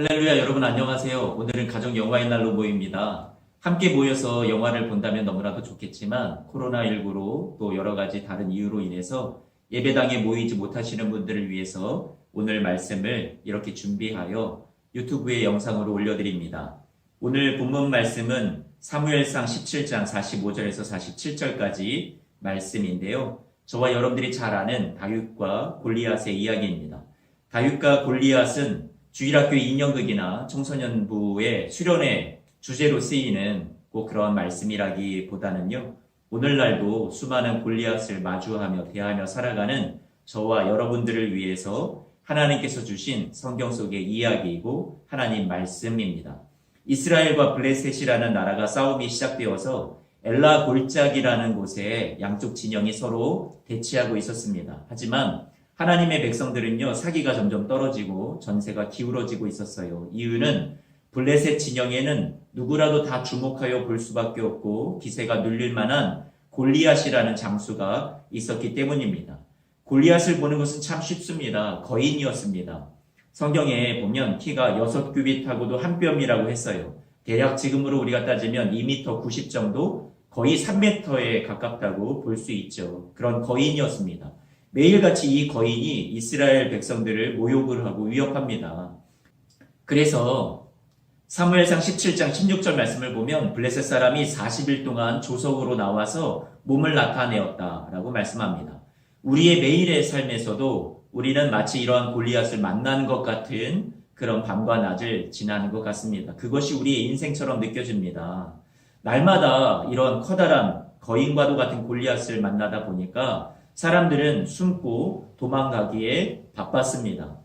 할렐루야, 여러분 안녕하세요. 오늘은 가족 영화의 날로 모입니다. 함께 모여서 영화를 본다면 너무나도 좋겠지만 코로나19로 또 여러 가지 다른 이유로 인해서 예배당에 모이지 못하시는 분들을 위해서 오늘 말씀을 이렇게 준비하여 유튜브에 영상으로 올려드립니다. 오늘 본문 말씀은 사무엘상 17장 45절에서 47절까지 말씀인데요. 저와 여러분들이 잘 아는 다윗과 골리앗의 이야기입니다. 다윗과 골리앗은 주일학교 인형극이나 청소년부의 수련회 주제로 쓰이는 꼭 그런 말씀이라기보다는요, 오늘날도 수많은 골리앗을 마주하며 대하며 살아가는 저와 여러분들을 위해서 하나님께서 주신 성경 속의 이야기이고 하나님 말씀입니다. 이스라엘과 블레셋이라는 나라가 싸움이 시작되어서 엘라 골짜기라는 곳에 양쪽 진영이 서로 대치하고 있었습니다. 하지만 하나님의 백성들은요, 사기가 점점 떨어지고 전세가 기울어지고 있었어요. 이유는 블레셋 진영에는 누구라도 다 주목하여 볼 수밖에 없고 기세가 눌릴 만한 골리앗이라는 장수가 있었기 때문입니다. 골리앗을 보는 것은 참 쉽습니다. 거인이었습니다. 성경에 보면 키가 6규빗하고도 한 뼘이라고 했어요. 대략 지금으로 우리가 따지면 2m 90 정도, 거의 3m에 가깝다고 볼 수 있죠. 그런 거인이었습니다. 매일같이 이 거인이 이스라엘 백성들을 모욕을 하고 위협합니다. 그래서 사무엘상 17장 16절 말씀을 보면 블레셋 사람이 40일 동안 조석으로 나와서 몸을 나타내었다라고 말씀합니다. 우리의 매일의 삶에서도 우리는 마치 이러한 골리앗을 만난 것 같은 그런 밤과 낮을 지나는 것 같습니다. 그것이 우리의 인생처럼 느껴집니다. 날마다 이런 커다란 거인과도 같은 골리앗을 만나다 보니까 사람들은 숨고 도망가기에 바빴습니다.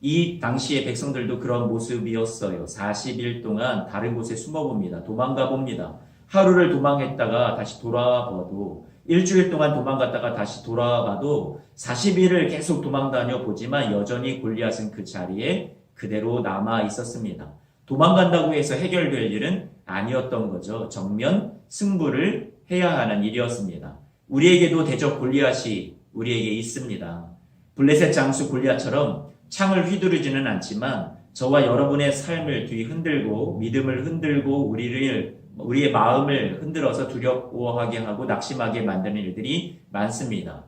이 당시의 백성들도 그런 모습이었어요. 40일 동안 다른 곳에 숨어봅니다. 도망가 봅니다. 하루를 도망했다가 다시 돌아와봐도, 일주일 동안 도망갔다가 다시 돌아와봐도 40일을 계속 도망다녀 보지만 여전히 골리앗은 그 자리에 그대로 남아 있었습니다. 도망간다고 해서 해결될 일은 아니었던 거죠. 정면 승부를 해야 하는 일이었습니다. 우리에게도 대적 골리앗이 우리에게 있습니다. 블레셋 장수 골리앗처럼 창을 휘두르지는 않지만 저와 여러분의 삶을 뒤흔들고 믿음을 흔들고 우리의 마음을 흔들어서 두려워하게 하고 낙심하게 만드는 일들이 많습니다.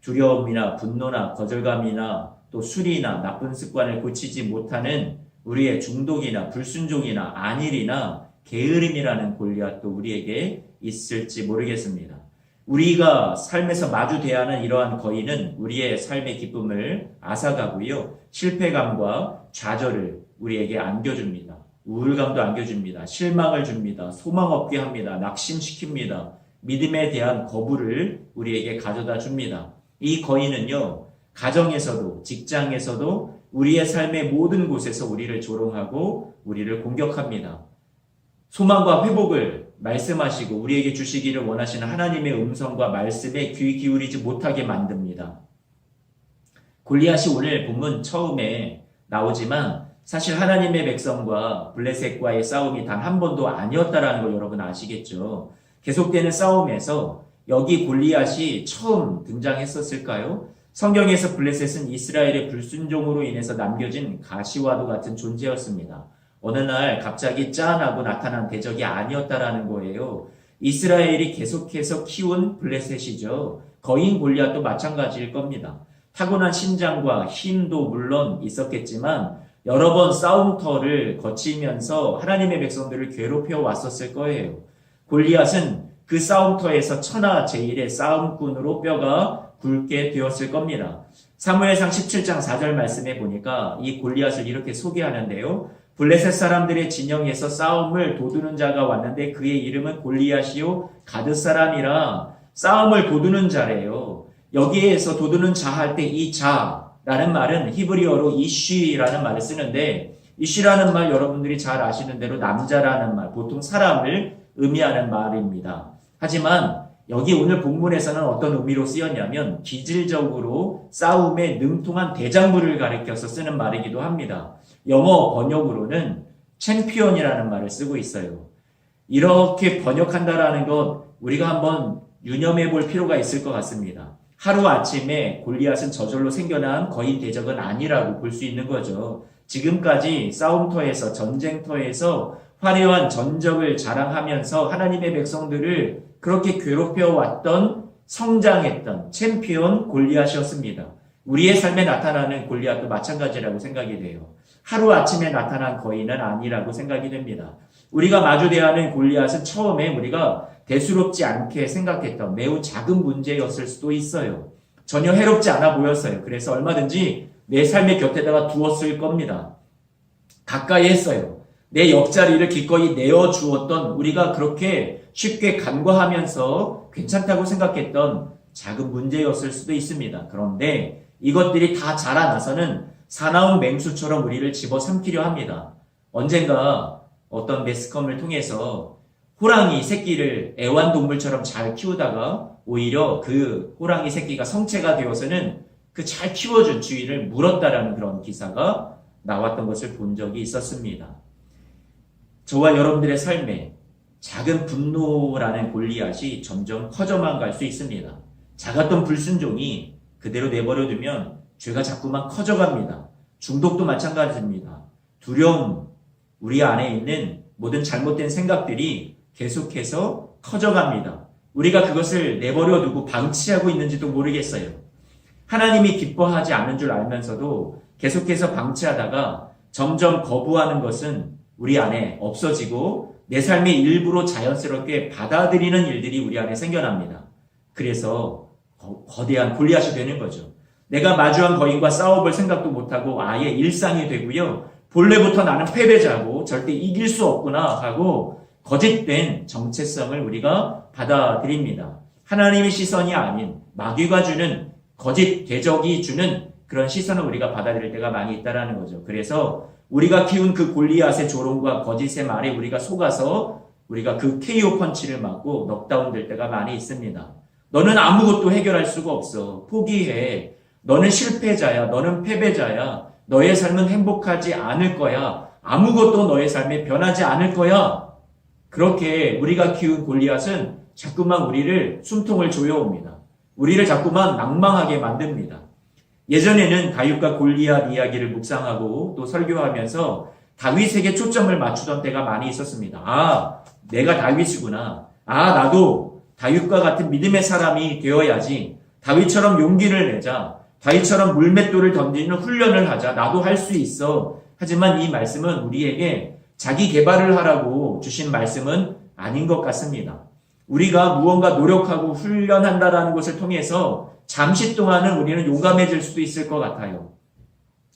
두려움이나 분노나 거절감이나 또 술이나 나쁜 습관을 고치지 못하는 우리의 중독이나 불순종이나 안일이나 게으름이라는 골리앗도 우리에게 있을지 모르겠습니다. 우리가 삶에서 마주대야 하는 이러한 거인은 우리의 삶의 기쁨을 앗아가고요, 실패감과 좌절을 우리에게 안겨줍니다. 우울감도 안겨줍니다. 실망을 줍니다. 소망 없게 합니다. 낙심시킵니다. 믿음에 대한 거부를 우리에게 가져다 줍니다. 이 거인은요, 가정에서도 직장에서도 우리의 삶의 모든 곳에서 우리를 조롱하고 우리를 공격합니다. 소망과 회복을 말씀하시고 우리에게 주시기를 원하시는 하나님의 음성과 말씀에 귀 기울이지 못하게 만듭니다. 골리앗이 오늘 본문 처음에 나오지만 사실 하나님의 백성과 블레셋과의 싸움이 단 한 번도 아니었다라는 걸 여러분 아시겠죠? 계속되는 싸움에서 여기 골리앗이 처음 등장했었을까요? 성경에서 블레셋은 이스라엘의 불순종으로 인해서 남겨진 가시와도 같은 존재였습니다. 어느 날 갑자기 짠하고 나타난 대적이 아니었다라는 거예요. 이스라엘이 계속해서 키운 블레셋이죠. 거인 골리앗도 마찬가지일 겁니다. 타고난 신장과 힘도 물론 있었겠지만 여러 번 싸움터를 거치면서 하나님의 백성들을 괴롭혀 왔었을 거예요. 골리앗은 그 싸움터에서 천하제일의 싸움꾼으로 뼈가 굵게 되었을 겁니다. 사무엘상 17장 4절 말씀에 보니까 이 골리앗을 이렇게 소개하는데요. 블레셋 사람들의 진영에서 싸움을 도두는 자가 왔는데 그의 이름은 골리앗이요 가드 사람이라. 싸움을 도두는 자래요. 여기에서 도두는 자 할 때 이 자라는 말은 히브리어로 이쉬라는 말을 쓰는데, 이쉬라는 말 여러분들이 잘 아시는 대로 남자라는 말, 보통 사람을 의미하는 말입니다. 하지만 여기 오늘 본문에서는 어떤 의미로 쓰였냐면 기질적으로 싸움에 능통한 대장부를 가리켜서 쓰는 말이기도 합니다. 영어 번역으로는 챔피언이라는 말을 쓰고 있어요. 이렇게 번역한다라는 것 우리가 한번 유념해 볼 필요가 있을 것 같습니다. 하루아침에 골리앗은 저절로 생겨난 거인 대적은 아니라고 볼 수 있는 거죠. 지금까지 싸움터에서 전쟁터에서 화려한 전적을 자랑하면서 하나님의 백성들을 그렇게 괴롭혀왔던 성장했던 챔피언 골리앗이었습니다. 우리의 삶에 나타나는 골리앗도 마찬가지라고 생각이 돼요. 하루아침에 나타난 거인은 아니라고 생각이 됩니다. 우리가 마주대하는 골리앗은 처음에 우리가 대수롭지 않게 생각했던 매우 작은 문제였을 수도 있어요. 전혀 해롭지 않아 보였어요. 그래서 얼마든지 내 삶의 곁에다가 두었을 겁니다. 가까이 했어요. 내 옆자리를 기꺼이 내어주었던 우리가 그렇게 쉽게 간과하면서 괜찮다고 생각했던 작은 문제였을 수도 있습니다. 그런데 이것들이 다 자라나서는 사나운 맹수처럼 우리를 집어삼키려 합니다. 언젠가 어떤 매스컴을 통해서 호랑이 새끼를 애완동물처럼 잘 키우다가 오히려 그 호랑이 새끼가 성체가 되어서는 그 잘 키워준 주인을 물었다라는 그런 기사가 나왔던 것을 본 적이 있었습니다. 저와 여러분들의 삶에 작은 분노라는 골리앗이 점점 커져만 갈 수 있습니다. 작았던 불순종이 그대로 내버려두면 죄가 자꾸만 커져갑니다. 중독도 마찬가지입니다. 두려움, 우리 안에 있는 모든 잘못된 생각들이 계속해서 커져갑니다. 우리가 그것을 내버려두고 방치하고 있는지도 모르겠어요. 하나님이 기뻐하지 않는 줄 알면서도 계속해서 방치하다가 점점 거부하는 것은 우리 안에 없어지고 내 삶의 일부로 자연스럽게 받아들이는 일들이 우리 안에 생겨납니다. 그래서 거대한 골리앗이 되는 거죠. 내가 마주한 거인과 싸워볼 생각도 못하고 아예 일상이 되고요. 본래부터 나는 패배자고 절대 이길 수 없구나 하고 거짓된 정체성을 우리가 받아들입니다. 하나님의 시선이 아닌 마귀가 주는 거짓 대적이 주는 그런 시선을 우리가 받아들일 때가 많이 있다는 거죠. 그래서 우리가 키운 그 골리앗의 조롱과 거짓의 말에 우리가 속아서 우리가 그 KO 펀치를 맞고 넉다운 될 때가 많이 있습니다. 너는 아무것도 해결할 수가 없어. 포기해. 너는 실패자야. 너는 패배자야. 너의 삶은 행복하지 않을 거야. 아무것도 너의 삶에 변하지 않을 거야. 그렇게 우리가 키운 골리앗은 자꾸만 우리를 숨통을 조여옵니다. 우리를 자꾸만 낭망하게 만듭니다. 예전에는 다윗과 골리앗 이야기를 묵상하고 또 설교하면서 다윗에게 초점을 맞추던 때가 많이 있었습니다. 아, 내가 다윗이구나. 아, 나도 다윗과 같은 믿음의 사람이 되어야지. 다윗처럼 용기를 내자. 다윗처럼 물맷돌을 던지는 훈련을 하자. 나도 할 수 있어. 하지만 이 말씀은 우리에게 자기 개발을 하라고 주신 말씀은 아닌 것 같습니다. 우리가 무언가 노력하고 훈련한다라는 것을 통해서 잠시 동안은 우리는 용감해질 수도 있을 것 같아요.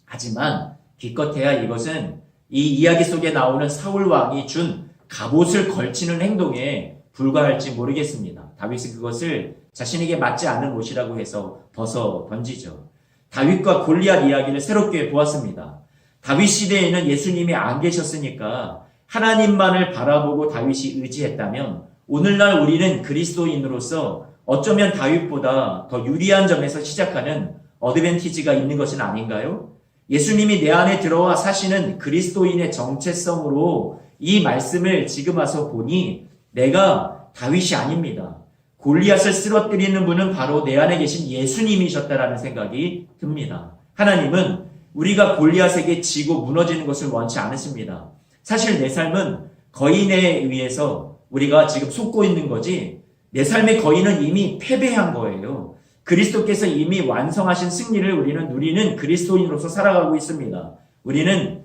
하지만 기껏해야 이것은 이 이야기 속에 나오는 사울 왕이 준 갑옷을 걸치는 행동에 불과할지 모르겠습니다. 다윗은 그것을 자신에게 맞지 않는 옷이라고 해서 벗어 던지죠. 다윗과 골리앗 이야기를 새롭게 보았습니다. 다윗 시대에는 예수님이 안 계셨으니까 하나님만을 바라보고 다윗이 의지했다면 오늘날 우리는 그리스도인으로서 어쩌면 다윗보다 더 유리한 점에서 시작하는 어드밴티지가 있는 것은 아닌가요? 예수님이 내 안에 들어와 사시는 그리스도인의 정체성으로 이 말씀을 지금 와서 보니 내가 다윗이 아닙니다. 골리앗을 쓰러뜨리는 분은 바로 내 안에 계신 예수님이셨다라는 생각이 듭니다. 하나님은 우리가 골리앗에게 지고 무너지는 것을 원치 않으십니다. 사실 내 삶은 거인에 의해서 우리가 지금 속고 있는 거지 내 삶의 거인은 이미 패배한 거예요. 그리스도께서 이미 완성하신 승리를 우리는 누리는 그리스도인으로서 살아가고 있습니다. 우리는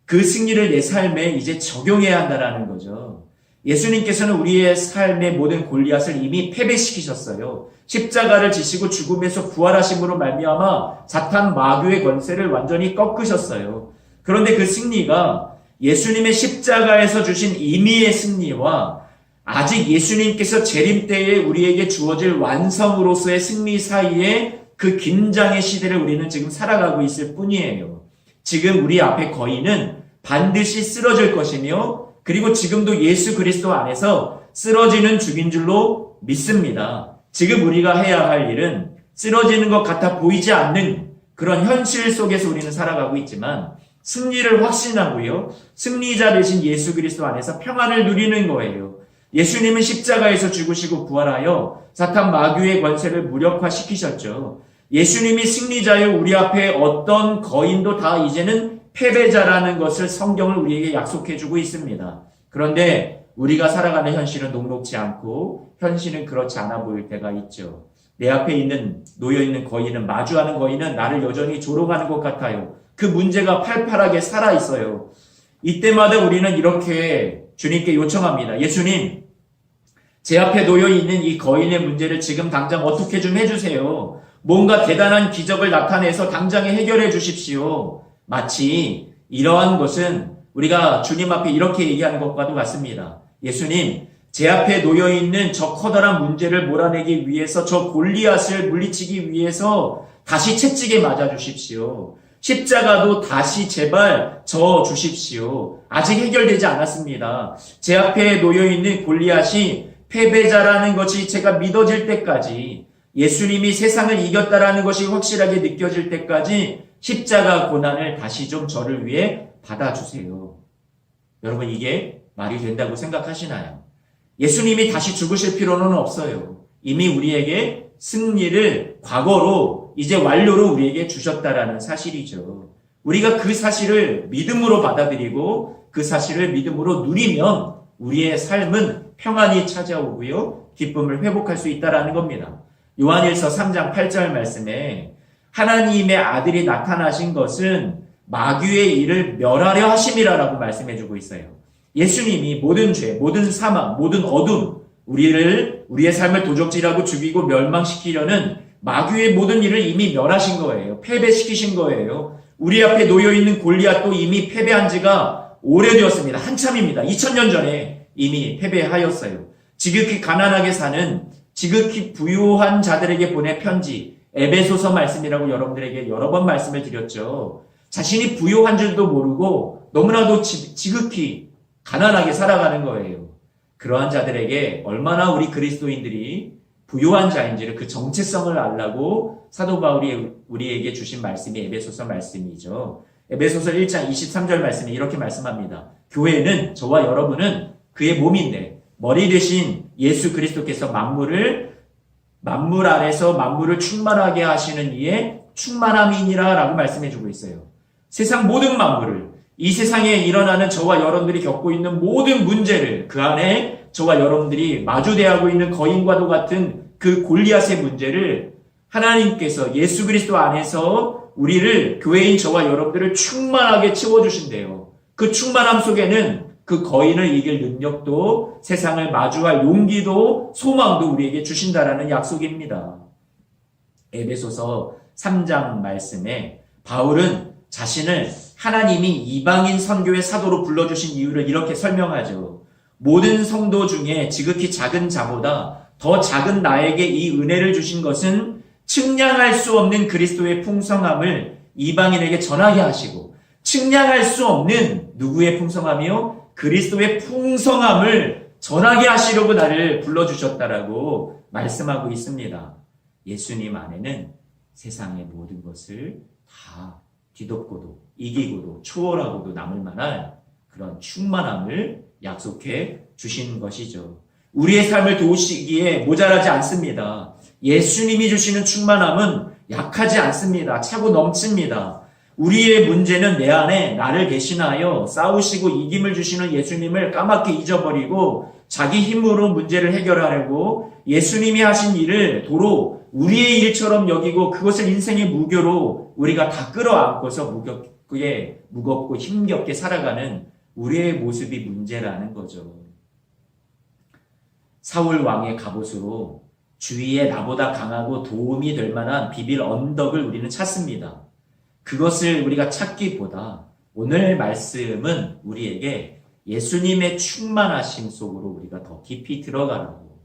그 승리를 내 삶에 이제 적용해야 한다는 거죠. 예수님께서는 우리의 삶의 모든 골리앗을 이미 패배시키셨어요. 십자가를 지시고 죽음에서 부활하심으로 말미암아 사탄 마귀의 권세를 완전히 꺾으셨어요. 그런데 그 승리가 예수님의 십자가에서 주신 임의의 승리와 아직 예수님께서 재림 때에 우리에게 주어질 완성으로서의 승리 사이에 그 긴장의 시대를 우리는 지금 살아가고 있을 뿐이에요. 지금 우리 앞에 거인은 반드시 쓰러질 것이며 그리고 지금도 예수 그리스도 안에서 쓰러지는 중인 줄로 믿습니다. 지금 우리가 해야 할 일은 쓰러지는 것 같아 보이지 않는 그런 현실 속에서 우리는 살아가고 있지만 승리를 확신하고요. 승리자 되신 예수 그리스도 안에서 평안을 누리는 거예요. 예수님은 십자가에서 죽으시고 부활하여 사탄 마귀의 권세를 무력화시키셨죠. 예수님이 승리자여 우리 앞에 어떤 거인도 다 이제는 패배자라는 것을 성경을 우리에게 약속해주고 있습니다. 그런데 우리가 살아가는 현실은 녹록지 않고 현실은 그렇지 않아 보일 때가 있죠. 내 앞에 놓여있는 거인은, 마주하는 거인은 나를 여전히 조롱하는 것 같아요. 그 문제가 팔팔하게 살아있어요. 이때마다 우리는 이렇게 주님께 요청합니다. 예수님, 제 앞에 놓여있는 이 거인의 문제를 지금 당장 어떻게 좀 해주세요. 뭔가 대단한 기적을 나타내서 당장에 해결해 주십시오. 마치 이러한 것은 우리가 주님 앞에 이렇게 얘기하는 것과도 같습니다. 예수님, 제 앞에 놓여있는 저 커다란 문제를 몰아내기 위해서, 저 골리앗을 물리치기 위해서 다시 채찍에 맞아 주십시오. 십자가도 다시 제발 져 주십시오. 아직 해결되지 않았습니다. 제 앞에 놓여있는 골리앗이 패배자라는 것이 제가 믿어질 때까지, 예수님이 세상을 이겼다라는 것이 확실하게 느껴질 때까지 십자가 고난을 다시 좀 저를 위해 받아주세요. 여러분, 이게 말이 된다고 생각하시나요? 예수님이 다시 죽으실 필요는 없어요. 이미 우리에게 승리를 과거로, 이제 완료로 우리에게 주셨다라는 사실이죠. 우리가 그 사실을 믿음으로 받아들이고 그 사실을 믿음으로 누리면 우리의 삶은 평안이 찾아오고요, 기쁨을 회복할 수 있다라는 겁니다. 요한일서 3장 8절 말씀에 하나님의 아들이 나타나신 것은 마귀의 일을 멸하려 하심이라라고 말씀해주고 있어요. 예수님이 모든 죄, 모든 사망, 모든 어둠, 우리의 삶을 도적질하고 죽이고 멸망시키려는 마귀의 모든 일을 이미 멸하신 거예요. 패배시키신 거예요. 우리 앞에 놓여있는 골리앗도 이미 패배한 지가 오래되었습니다. 한참입니다. 2000년 전에 이미 패배하였어요. 지극히 가난하게 사는, 지극히 부유한 자들에게 보낸 편지, 에베소서 말씀이라고 여러분들에게 여러 번 말씀을 드렸죠. 자신이 부유한 줄도 모르고 너무나도 지극히 가난하게 살아가는 거예요. 그러한 자들에게 얼마나 우리 그리스도인들이 부유한 자인지를, 그 정체성을 알라고 사도 바울이 우리에게 주신 말씀이 에베소서 말씀이죠. 에베소서 1장 23절 말씀에 이렇게 말씀합니다. 교회는, 저와 여러분은 그의 몸인데 머리 대신 예수 그리스도께서 만물 안에서 만물을 충만하게 하시는 이의 충만함이니라 라고 말씀해주고 있어요. 세상 모든 만물을, 이 세상에 일어나는 저와 여러분들이 겪고 있는 모든 문제를, 그 안에 저와 여러분들이 마주대하고 있는 거인과도 같은 그 골리앗의 문제를 하나님께서 예수 그리스도 안에서 우리를, 교회인 저와 여러분들을 충만하게 채워주신대요. 그 충만함 속에는 그 거인을 이길 능력도, 세상을 마주할 용기도, 소망도 우리에게 주신다라는 약속입니다. 에베소서 3장 말씀에 바울은 자신을 하나님이 이방인 선교의 사도로 불러주신 이유를 이렇게 설명하죠. 모든 성도 중에 지극히 작은 자보다 더 작은 나에게 이 은혜를 주신 것은 측량할 수 없는 그리스도의 풍성함을 이방인에게 전하게 하시고, 측량할 수 없는 누구의 풍성함이요? 그리스도의 풍성함을 전하게 하시려고 나를 불러주셨다라고 말씀하고 있습니다. 예수님 안에는 세상의 모든 것을 다 뒤덮고도 이기고도 초월하고도 남을 만한 그런 충만함을 약속해 주신 것이죠. 우리의 삶을 도우시기에 모자라지 않습니다. 예수님이 주시는 충만함은 약하지 않습니다. 차고 넘칩니다. 우리의 문제는 내 안에 나를 대신하여 싸우시고 이김을 주시는 예수님을 까맣게 잊어버리고 자기 힘으로 문제를 해결하려고 예수님이 하신 일을 도로 우리의 일처럼 여기고 그것을 인생의 무교로 우리가 다 끌어안고서 무겁고 힘겹게 살아가는 우리의 모습이 문제라는 거죠. 사울 왕의 갑옷으로 주위에 나보다 강하고 도움이 될 만한 비빌 언덕을 우리는 찾습니다. 그것을 우리가 찾기보다 오늘 말씀은 우리에게 예수님의 충만하심 속으로 우리가 더 깊이 들어가라고,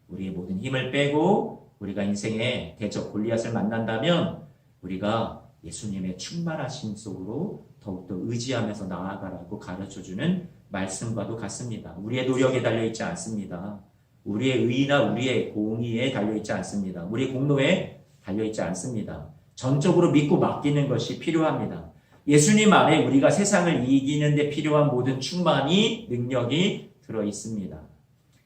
우리의 모든 힘을 빼고 우리가 인생의 대적 골리앗을 만난다면 우리가 예수님의 충만하심 속으로 더욱더 의지하면서 나아가라고 가르쳐주는 말씀과도 같습니다. 우리의 노력에 달려있지 않습니다. 우리의 의나 우리의 공의에 달려있지 않습니다. 우리의 공로에 달려있지 않습니다. 전적으로 믿고 맡기는 것이 필요합니다. 예수님 안에 우리가 세상을 이기는 데 필요한 모든 충만이, 능력이 들어있습니다.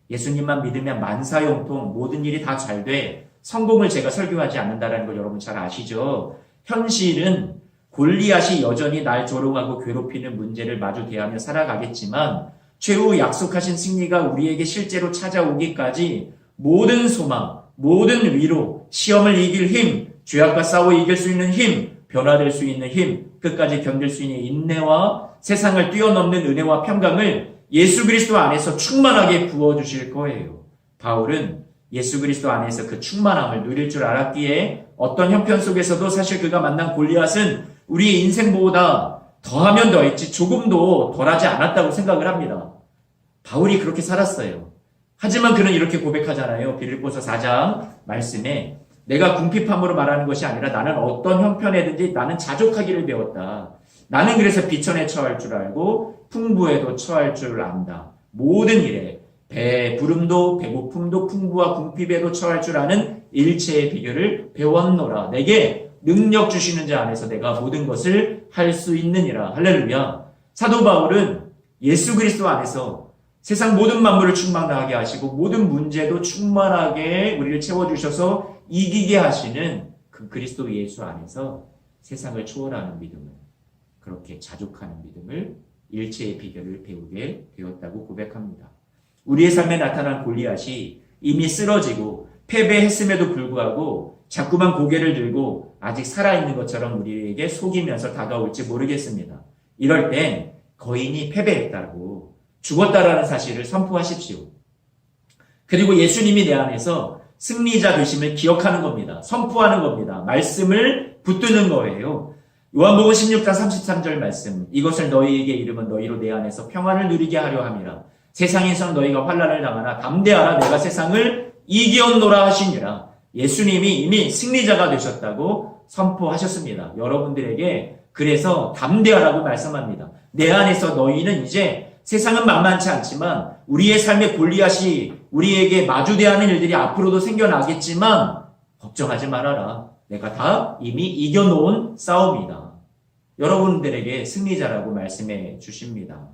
예수님만 믿으면 만사형통 모든 일이 다 잘 돼, 성공을 제가 설교하지 않는다는 걸 여러분 잘 아시죠? 현실은 골리앗이 여전히 날 조롱하고 괴롭히는 문제를 마주 대하며 살아가겠지만 최후 약속하신 승리가 우리에게 실제로 찾아오기까지 모든 소망, 모든 위로, 시험을 이길 힘, 죄악과 싸워 이길 수 있는 힘, 변화될 수 있는 힘, 끝까지 견딜 수 있는 인내와 세상을 뛰어넘는 은혜와 평강을 예수 그리스도 안에서 충만하게 부어주실 거예요. 바울은 예수 그리스도 안에서 그 충만함을 누릴 줄 알았기에 어떤 형편 속에서도 사실 그가 만난 골리앗은 우리의 인생보다 더하면 더했지 조금도 덜하지 않았다고 생각을 합니다. 바울이 그렇게 살았어요. 하지만 그는 이렇게 고백하잖아요. 빌립보서 4장 말씀에 내가 궁핍함으로 말하는 것이 아니라 나는 어떤 형편에든지 나는 자족하기를 배웠다. 나는 그래서 비천에 처할 줄 알고 풍부에도 처할 줄 안다. 모든 일에 배부름도 배고픔도 풍부와 궁핍에도 처할 줄 아는 일체의 비결을 배웠노라. 내게 능력 주시는 자 안에서 내가 모든 것을 할 수 있느니라. 할렐루야. 사도 바울은 예수 그리스도 안에서 세상 모든 만물을 충만하게 하시고 모든 문제도 충만하게 우리를 채워주셔서 이기게 하시는 그 그리스도 예수 안에서 세상을 초월하는 믿음을, 그렇게 자족하는 믿음을, 일체의 비결을 배우게 되었다고 고백합니다. 우리의 삶에 나타난 골리앗이 이미 쓰러지고 패배했음에도 불구하고 자꾸만 고개를 들고 아직 살아있는 것처럼 우리에게 속이면서 다가올지 모르겠습니다. 이럴 땐 거인이 패배했다고, 죽었다라는 사실을 선포하십시오. 그리고 예수님이 내 안에서 승리자 되심을 기억하는 겁니다. 선포하는 겁니다. 말씀을 붙드는 거예요. 요한복음 16장 33절 말씀, 이것을 너희에게 이르면 너희로 내 안에서 평안을 누리게 하려 함이라. 세상에서 너희가 환난을 당하나 담대하라, 내가 세상을 이기었노라 하시니라. 예수님이 이미 승리자가 되셨다고 선포하셨습니다. 여러분들에게 그래서 담대하라고 말씀합니다. 내 안에서 너희는 이제 세상은 만만치 않지만 우리의 삶의 골리앗이 우리에게 마주대하는 일들이 앞으로도 생겨나겠지만 걱정하지 말아라. 내가 다 이미 이겨놓은 싸움이다. 여러분들에게 승리자라고 말씀해 주십니다.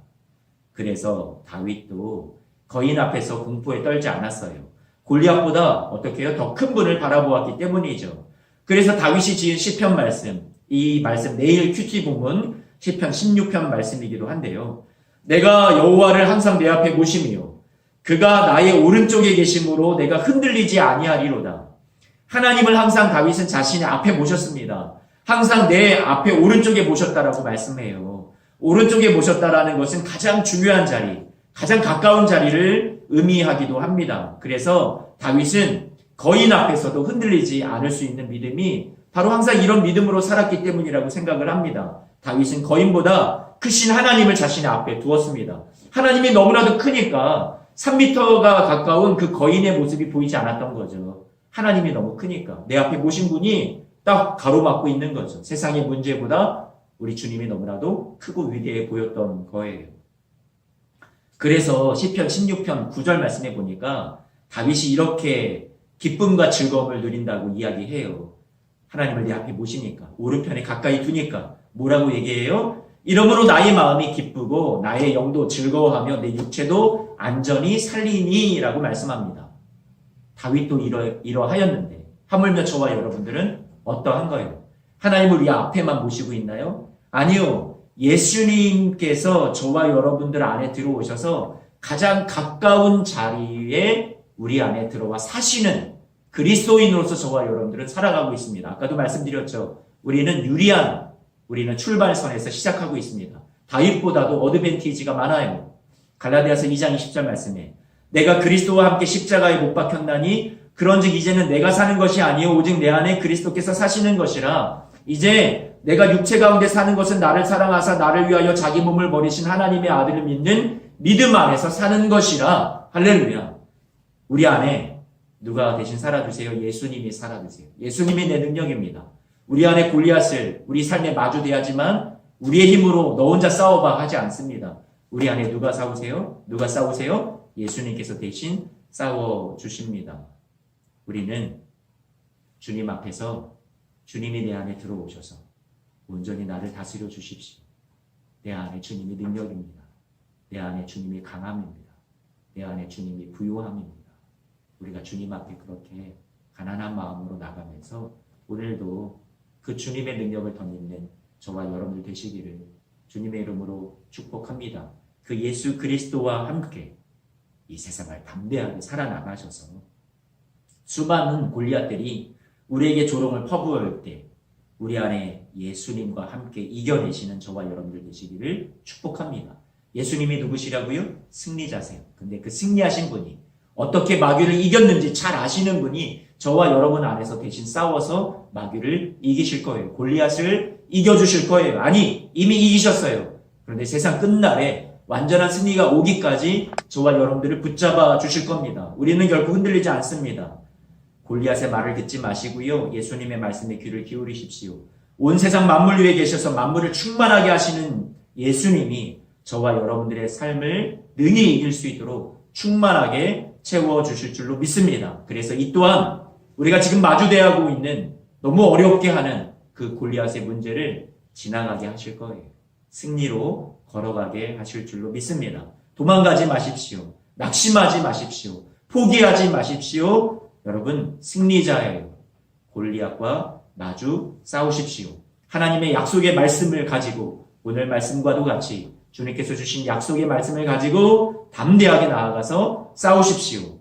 그래서 다윗도 거인 앞에서 공포에 떨지 않았어요. 골리앗보다 어떻게 해요? 더 큰 분을 바라보았기 때문이죠. 그래서 다윗이 지은 시편 말씀, 이 말씀 내일 큐티 본문 시편 16편 말씀이기도 한데요. 내가 여호와를 항상 내 앞에 모심이요 그가 나의 오른쪽에 계심으로 내가 흔들리지 아니하리로다. 하나님을 항상 다윗은 자신의 앞에 모셨습니다. 항상 내 앞에 오른쪽에 모셨다라고 말씀해요. 오른쪽에 모셨다라는 것은 가장 중요한 자리, 가장 가까운 자리를 의미하기도 합니다. 그래서 다윗은 거인 앞에서도 흔들리지 않을 수 있는 믿음이 바로 항상 이런 믿음으로 살았기 때문이라고 생각을 합니다. 다윗은 거인보다 크신 하나님을 자신의 앞에 두었습니다. 하나님이 너무나도 크니까 3m가 가까운 그 거인의 모습이 보이지 않았던 거죠. 하나님이 너무 크니까 내 앞에 모신 분이 딱 가로막고 있는 거죠. 세상의 문제보다 우리 주님이 너무나도 크고 위대해 보였던 거예요. 그래서 시편 16편 9절 말씀해 보니까 다윗이 이렇게 기쁨과 즐거움을 누린다고 이야기해요. 하나님을 내 앞에 모시니까, 오른편에 가까이 두니까 뭐라고 얘기해요? 이러므로 나의 마음이 기쁘고 나의 영도 즐거워하며 내 육체도 안전히 살리니 라고 말씀합니다. 다윗도 이러하였는데 하물며 저와 여러분들은 어떠한가요? 하나님을 우리 앞에만 모시고 있나요? 아니요. 예수님께서 저와 여러분들 안에 들어오셔서 가장 가까운 자리에 우리 안에 들어와 사시는 그리스도인으로서 저와 여러분들은 살아가고 있습니다. 아까도 말씀드렸죠. 우리는 출발선에서 시작하고 있습니다. 다윗보다도 어드밴티지가 많아요. 갈라디아서 2장 20절 말씀에 내가 그리스도와 함께 십자가에 못 박혔나니 그런즉 이제는 내가 사는 것이 아니요 오직 내 안에 그리스도께서 사시는 것이라. 이제 내가 육체 가운데 사는 것은 나를 사랑하사 나를 위하여 자기 몸을 버리신 하나님의 아들을 믿는 믿음 안에서 사는 것이라. 할렐루야. 우리 안에 누가 대신 살아주세요? 예수님이 살아주세요. 예수님이 내 능력입니다. 우리 안에 골리앗을 우리 삶에 마주대하지만 우리의 힘으로 너 혼자 싸워봐 하지 않습니다. 우리 안에 누가 싸우세요? 누가 싸우세요? 예수님께서 대신 싸워주십니다. 우리는 주님 앞에서 주님이 내 안에 들어오셔서 온전히 나를 다스려 주십시오. 내 안에 주님이 능력입니다. 내 안에 주님이 강함입니다. 내 안에 주님이 부요함입니다. 우리가 주님 앞에 그렇게 가난한 마음으로 나가면서 오늘도 그 주님의 능력을 덧입는 저와 여러분들 되시기를 주님의 이름으로 축복합니다. 그 예수 그리스도와 함께 이 세상을 담대하게 살아나가셔서 수많은 골리앗들이 우리에게 조롱을 퍼부을 때 우리 안에 예수님과 함께 이겨내시는 저와 여러분들 되시기를 축복합니다. 예수님이 누구시라고요? 승리자세요. 근데 그 승리하신 분이 어떻게 마귀를 이겼는지 잘 아시는 분이 저와 여러분 안에서 대신 싸워서 마귀를 이기실 거예요. 골리앗을 이겨주실 거예요. 아니, 이미 이기셨어요. 그런데 세상 끝날에 완전한 승리가 오기까지 저와 여러분들을 붙잡아 주실 겁니다. 우리는 결코 흔들리지 않습니다. 골리앗의 말을 듣지 마시고요. 예수님의 말씀에 귀를 기울이십시오. 온 세상 만물 위에 계셔서 만물을 충만하게 하시는 예수님이 저와 여러분들의 삶을 능히 이길 수 있도록 충만하게 채워주실 줄로 믿습니다. 그래서 이 또한 우리가 지금 마주대하고 있는 너무 어렵게 하는 그 골리앗의 문제를 지나가게 하실 거예요. 승리로 걸어가게 하실 줄로 믿습니다. 도망가지 마십시오. 낙심하지 마십시오. 포기하지 마십시오. 여러분 승리자예요. 골리앗과 마주 싸우십시오. 하나님의 약속의 말씀을 가지고 오늘 말씀과도 같이 주님께서 주신 약속의 말씀을 가지고 담대하게 나아가서 싸우십시오.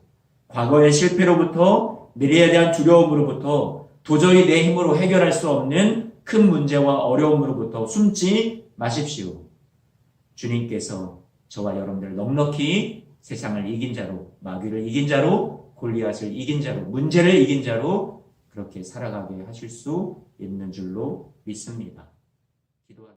과거의 실패로부터 미래에 대한 두려움으로부터 도저히 내 힘으로 해결할 수 없는 큰 문제와 어려움으로부터 숨지 마십시오. 주님께서 저와 여러분들 넉넉히 세상을 이긴 자로, 마귀를 이긴 자로, 골리앗을 이긴 자로, 문제를 이긴 자로 그렇게 살아가게 하실 수 있는 줄로 믿습니다. 기도합니다.